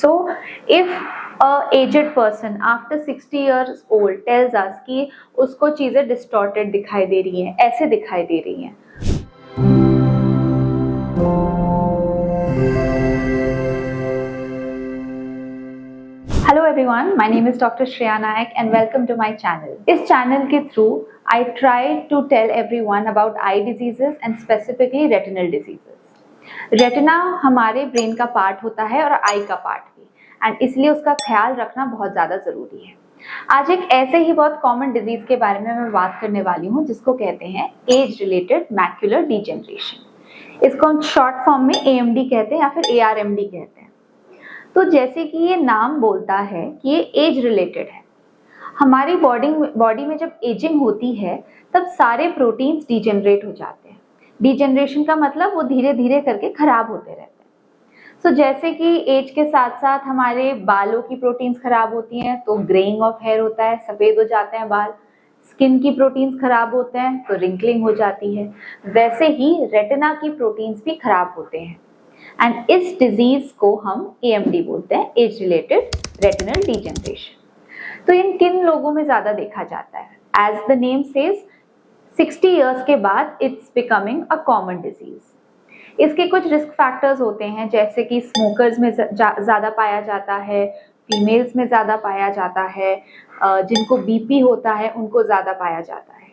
So if a aged person after 60 years old tells us कि उसको चीजें distorted दिखाई दे रही हैं, ऐसे दिखाई दे रही हैं, Hello everyone, my name is Dr. Shreya Nayak and welcome to my channel. इस channel के through I try to tell everyone about eye diseases and specifically retinal diseases. Retina हमारे ब्रेन का पार्ट होता है और आई का पार्ट भी, and इसलिए उसका ख्याल रखना बहुत ज़्यादा ज़रूरी है। आज एक ऐसे ही बहुत कॉमन डिजीज़ के बारे में मैं बात करने वाली हूँ जिसको कहते हैं एज रिलेटेड मैक्यूलर डिजेनरेशन। इसको हम शॉर्ट फॉर्म में AMD कहते हैं या फिर ARMD कहते हैं। तो जैसे कि ये नाम बोलता है कि ये एज रिलेटेड है, हमारी बॉडी में जब एजिंग होती है तब सारे प्रोटीन्स डिजेनरेट हो जाते हैं। डिजेनरेशन का मतलब वो धीरे धीरे करके खराब होते रहते हैं। सो जैसे कि एज के साथ साथ हमारे बालों की प्रोटीन्स खराब होती हैं तो ग्रेइंग ऑफ हेयर होता है, सफ़ेद हो जाते हैं बाल। स्किन की प्रोटीन्स खराब होते हैं तो रिंकलिंग हो जाती है। वैसे ही रेटिना की प्रोटीन्स भी खराब होते हैं एंड इस डिजीज को हम AMD बोलते हैं, एज रिलेटेड रेटिनल डिजेनरेशन। तो इन किन लोगों में ज्यादा देखा जाता है? As the name says 60 years के बाद it's becoming a common disease. इसके कुछ रिस्क फैक्टर्स होते हैं, जैसे कि स्मोकर्स में ज्यादा पाया जाता है, फीमेल्स में ज्यादा पाया जाता है, जिनको BP होता है उनको ज्यादा पाया जाता है।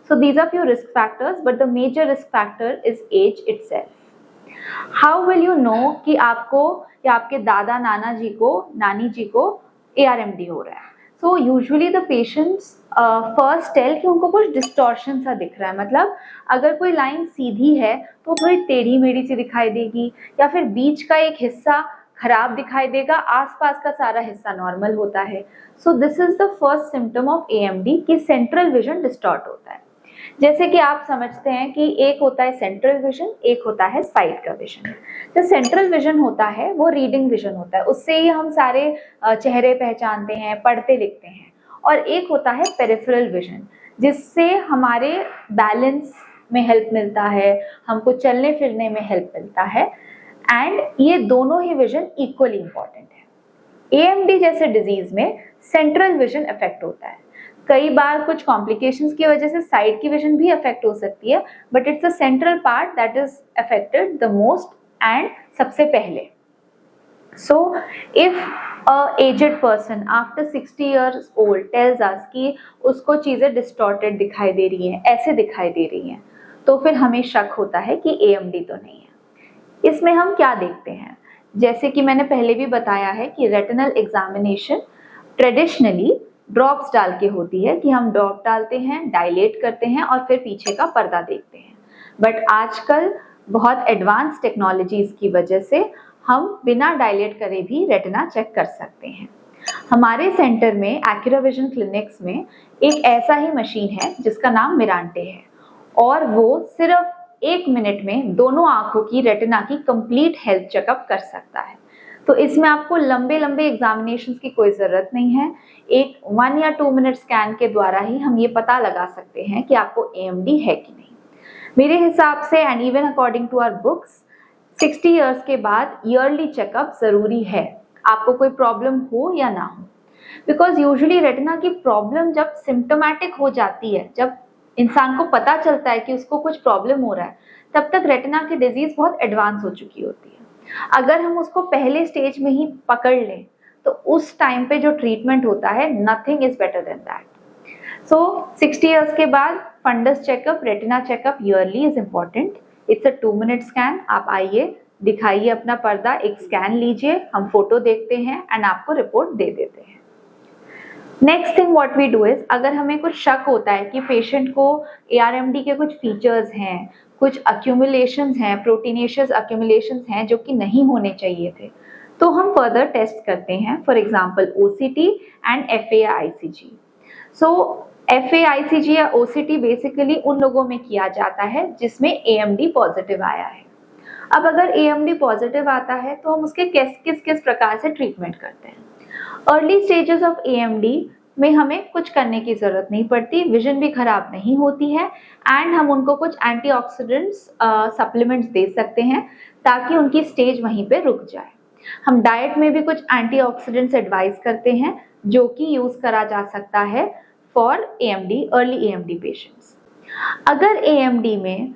So these are few risk factors, but the major risk factor is age itself. How will you know कि आपको या आपके दादा नाना जी को, नानी जी को ARMD हो रहा है? So usually the patients first tell कि उनको कुछ डिस्टॉर्शन सा दिख रहा है। मतलब अगर कोई लाइन सीधी है तो थोड़ी टेढ़ी मेढ़ी सी दिखाई देगी, या फिर बीच का एक हिस्सा खराब दिखाई देगा, आसपास का सारा हिस्सा नॉर्मल होता है। So this is the first symptom of AMD कि सेंट्रल विजन डिस्टॉर्ट होता है। जैसे कि आप समझते हैं कि एक होता है सेंट्रल विजन, एक होता है साइड का विजन। जो सेंट्रल विजन होता है वो रीडिंग विजन होता है, उससे ही हम सारे चेहरे पहचानते हैं, पढ़ते लिखते हैं। और एक होता है पेरिफेरल विजन, जिससे हमारे बैलेंस में हेल्प मिलता है, हमको चलने फिरने में हेल्प मिलता है, एंड ये दोनों ही विजन इक्वली इंपॉर्टेंट है। AMD जैसे डिजीज में सेंट्रल विजन अफेक्ट होता है। कई बार कुछ कॉम्प्लिकेशंस की वजह से साइड की विजन भी अफेक्ट हो सकती है, but it's a central part that is affected the most and सबसे पहले। So if a aged person after 60 years old tells us कि उसको चीजें डिस्टॉर्टेड दिखाई दे रही हैं, ऐसे दिखाई दे रही हैं, तो फिर हमें शक होता है कि AMD तो नहीं है। इसमें हम क्या देखते हैं? जैसे कि मैंने पहले भी बताया है कि रेटिनल एग्जामिनेशन ट्रेडिशनली ड्रॉप्स डाल के होती है, कि हम ड्रॉप डालते हैं, डायलेट करते हैं और फिर पीछे का पर्दा देखते हैं। बट आजकल बहुत एडवांस टेक्नोलॉजीज की वजह से हम बिना डायलेट करे भी रेटिना चेक कर सकते हैं। हमारे सेंटर में एक्यूराविजन क्लिनिक्स में एक ऐसा ही मशीन है जिसका नाम मिरांटे है, और वो सिर्फ 1 मिनट में दोनों आंखों की रेटिना की कंप्लीट हेल्थ चेकअप कर सकता है। तो इसमें आपको लंबे लंबे एग्जामिनेशंस की कोई ज़रूरत नहीं है। एक 1 या 2 मिनट स्कैन के द्वारा ही हम ये पता लगा सकते हैं कि आपको AMD है कि नहीं। मेरे हिसाब से and even according to our books 60 years के बाद ईयरली चेकअप ज़रूरी है, आपको कोई प्रॉब्लम हो या ना हो। बिकॉज यूजुअली रेटिना की प्रॉब्लम जब सिम्टोमेटिक हो जाती है, जब इंसान को पता चलता है कि उसको कुछ प्रॉब्लम हो रहा है, तब तक रेटिना की डिजीज़ बहुत एडवांस हो चुकी होती है। अगर हम उसको पहले स्टेज में ही पकड़ लें तो उस टाइम पे जो ट्रीटमेंट होता है, nothing is better than that. So 60 years के बाद fundus checkup, retina checkup yearly is important. It's a 2 minute scan. आप आइए, दिखाइए अपना पर्दा, एक स्कैन लीजिए, हम फोटो देखते हैं एंड आपको रिपोर्ट दे देते हैं। Next thing what we do is, अगर हमें कुछ शक होता है कि पेशेंट को ARMD के कुछ फीचर्स हैं, कुछ अक्यूमुलेशंस हैं, प्रोटीनेशियस अक्यूमुलेशंस हैं जो कि नहीं होने चाहिए थे, तो हम फर्दर टेस्ट करते हैं। For example OCT and FA-ICG। So FA-ICG या OCT बेसिकली उन लोगों में किया जाता है जिसमें AMD पॉजिटिव आया है। अब अगर AMD पॉजिटिव आता है तो हम उसके किस किस प्रकार से ट्रीटमेंट करते हैं। अर्ली स्टेजेस ऑफ AMD में हमें कुछ करने की ज़रूरत नहीं पड़ती, विजन भी खराब नहीं होती है, एंड हम उनको कुछ एंटीऑक्सीडेंट्स सप्लीमेंट्स दे सकते हैं ताकि उनकी स्टेज वहीं पे रुक जाए। हम डाइट में भी कुछ एंटीऑक्सीडेंट्स एडवाइस करते हैं जो कि यूज करा जा सकता है for AMD, early AMD patients. अगर AMD में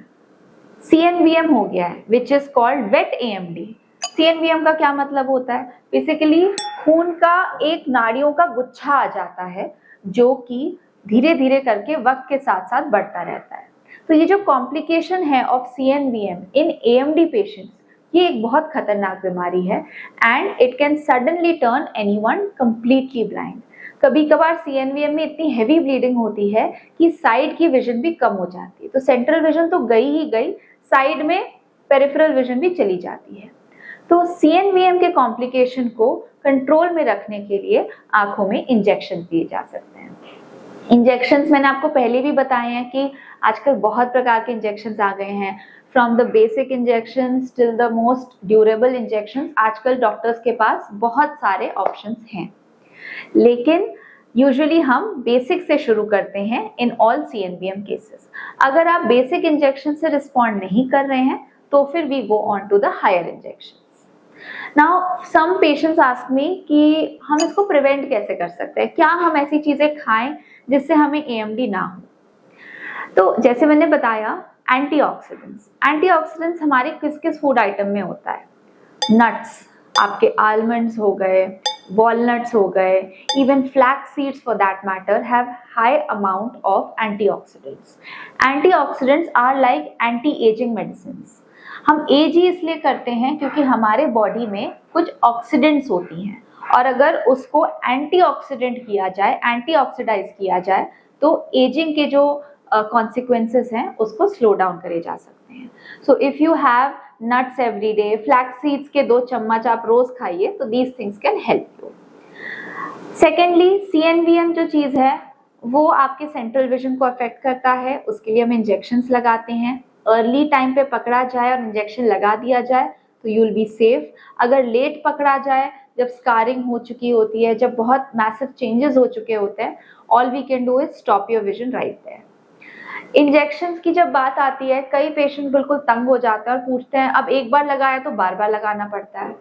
CNVM हो गया है which is called wet AMD। CNVM का क्या मतलब होता है? बेसिकली खून का एक नाड़ियों का गुच्छा आ जाता है जो कि धीरे धीरे करके वक्त के साथ साथ बढ़ता रहता है। तो ये जो कॉम्प्लिकेशन है of CNVM in AMD patients, ये एक बहुत खतरनाक बीमारी है and it can suddenly turn anyone completely blind. कभी कभार CNVM में इतनी हैवी ब्लीडिंग होती है कि साइड की विजन भी कम हो जाती है। तो सेंट्रल विजन तो गई ही गई, साइड में पेरिफेरल विजन भी चली जाती है। तो CNVM के कॉम्प्लिकेशन को कंट्रोल में रखने के लिए आंखों में इंजेक्शन दिए जा सकते हैं। इंजेक्शंस मैंने आपको पहले भी बताए हैं कि आजकल बहुत प्रकार के इंजेक्शंस आ गए हैं, from the basic injections till the most durable injections. आजकल डॉक्टर्स के पास बहुत सारे ऑप्शंस हैं, लेकिन यूजुअली हम बेसिक से शुरू करते हैं इन ऑल CNVM केसेस। अगर आप बेसिक इंजेक्शन से रिस्पॉन्ड नहीं कर रहे हैं तो फिर we go on to the higher injections. Now some patients ask me कि हम इसको प्रिवेंट कैसे कर सकते हैं, क्या हम ऐसी चीजें खाएं जिससे हमें AMD ना हो। तो जैसे मैंने बताया, एंटीऑक्सीडेंट्स हमारे किस किस फूड आइटम में होता है? नट्स, आपके आलमंड्स हो गए, walnuts हो गए, even flax seeds for that matter have high amount of antioxidants. Antioxidants are like anti-aging medicines. हम एज ही इसलिए करते हैं क्योंकि हमारे बॉडी में कुछ ऑक्सीडेंट्स होती हैं और अगर उसको एंटीऑक्सीडेंट किया जाए, एंटीऑक्सीडाइज किया जाए तो एजिंग के जो कॉन्सिक्वेंसेस हैं उसको स्लो डाउन करे जा सकते हैं। So if you have nuts every day, flax seeds के 2 चम्मच आप रोज खाइए तो these things can help you. Secondly, CNVM जो चीज है वो आपके सेंट्रल विजन को अफेक्ट करता है, उसके लिए हम इंजेक्शंस लगाते हैं। अर्ली टाइम पे पकड़ा जाए और इंजेक्शन लगा दिया जाए तो यू विल बी सेफ। अगर लेट पकड़ा जाए, जब स्कारिंग हो चुकी होती है, जब बहुत मैसिव चेंजेस हो चुके होते हैं, all we can do is stop your vision right there. Injections की जब बात आती है, कई पेशेंट बिल्कुल तंग हो जाते हैं और पूछते हैं अब एक बार लगाया तो बार बार लगाना पड़ता है,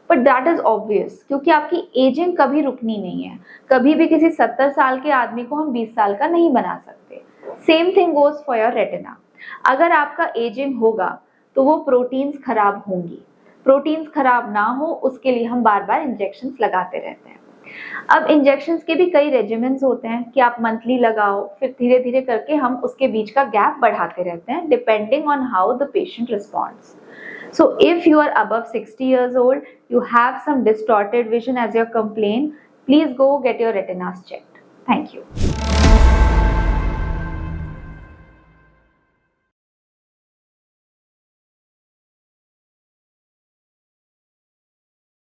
बट दैट इज ऑब्वियस क्योंकि आपकी एजिंग कभी रुकनी नहीं है। कभी भी किसी 70 साल के आदमी को हम 20 साल का नहीं बना सकते। Same thing goes for your retina. अगर आपका एजिंग होगा तो वो प्रोटीन्स खराब होंगी, प्रोटीन्स खराब ना हो उसके लिए हम बार बार इंजेक्शंस लगाते रहते हैं। अब इंजेक्शंस के भी कई रेजिमेंट्स होते हैं कि आप मंथली लगाओ, फिर धीरे धीरे करके हम उसके बीच का गैप बढ़ाते रहते हैं depending on how the patient responds. So if you are above 60 years old, you have some distorted vision as your complaint, please go get your retinas checked. Thank you.